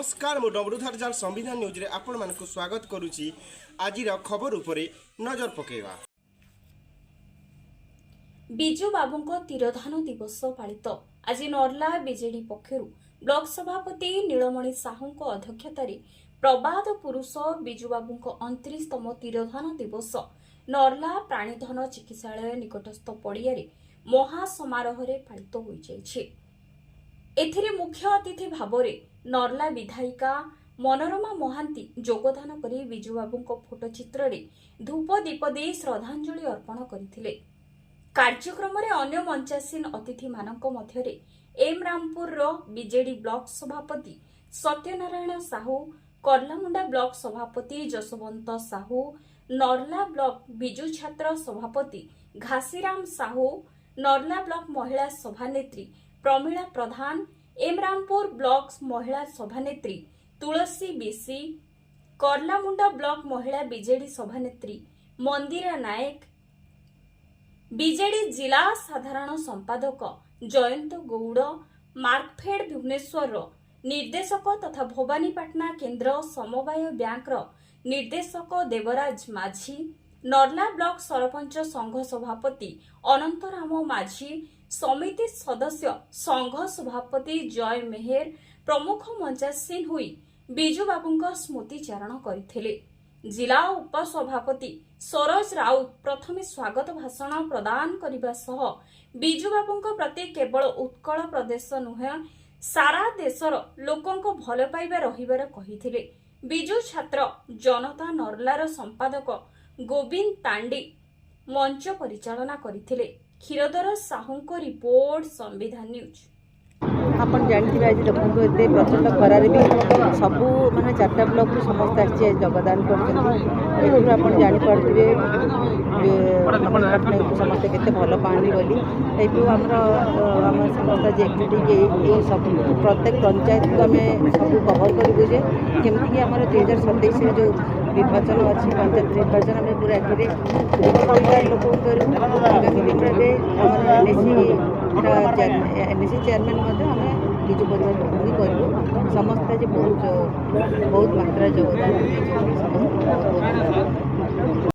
नमस्कार मु डमरुधर जार संविधान न्यूज रे आपण मानकु स्वागत करुची। आजिर खबर उपरे नजर पकेवा। बिजू बाबूंको तिरोधान दिवस पालित आज नर्ला बीजेडी पक्षरु ब्लॉक सभापति नीलमणि साहूंको अध्यक्षतार प्रबाद पुरुष बिजू बाबूंको 29तम तिरोधान दिवस नर्ला प्राणीधन चिकित्सालय निकटस्थ पड़िया महासमारोह पालित हो जाइछे। एथिरे मुख्य अतिथि भावरे नर्ला विधायिका मनोरमा महांती योगदान करी बिजू बाबूंको फोटो चित्र रे धूप दीप दे श्रद्धांजलि अर्पण करथिले। कार्यक्रम रे अन्य मंचासीन अतिथि मानक मध्यरे एम रामपुर रो बीजेडी ब्लॉक सभापति सत्यनारायण साहू, कर्लामुंडा ब्लॉक सभापति जसवंत साहू, नर्ला ब्लॉक बिजू छात्र सभापति घासीराम साहू, नर्ला ब्लॉक महिला सभानेत्री प्रमीला प्रधान, एम रामपुर ब्लॉक महिला सभानेत्री तुलसी बीसी, कर्लामुंडा ब्लॉक महिला बीजेडी सभानेत्री मंदिरा नायक, बीजेडी जिला साधारण संपादक जयंत गौड़, मार्कफेड भुवनेश्वर निर्देशक तथा भवानीपाटना केन्द्र समवाय बैंक निर्देशक देवराज माझी, नर्ला ब्लॉक सरपंच संघ सभापति अनंतराम माझी, समिति सदस्य संघ सभापति जय मेहर प्रमुख मंचासीन हुई बिजू बाबूंको स्मृतिचारण करथिले। जिला उपसभापति सरोज राउत प्रथमे स्वागत भाषण प्रदान करने सह बिजू बाबूंको प्रति केवल उत्कल प्रदेश नुहे सारा देशर लोकंको भल पाइबा रहिबार कहिथिले। बिजू छात्र जनता नर्लार संपादक गोविंद तांडी मंच परिचालना करथिले। क्षीरधर साहूंको रिपोर्ट संविधान न्यूज। आपण जानते आज देखो ये प्रचंड खरार भी सबू माने 4टा ब्लॉक रु समस्त आसी योगदान कर आपण जापारे समस्त केते भल पानी बोली ये आम समस्त जेएक्टिविटी सब प्रत्येक पंचायत को आम सब कवर करूँ जमीक आम 2027 जो निर्वाचन अच्छी पंचायत निर्वाचन आम पूरा ए लोक आगामी दिन में एनएसी चेयरमैन आम बिजू परिवार भी करूँ समस्त बहुत मात्रा योगदान समस्त।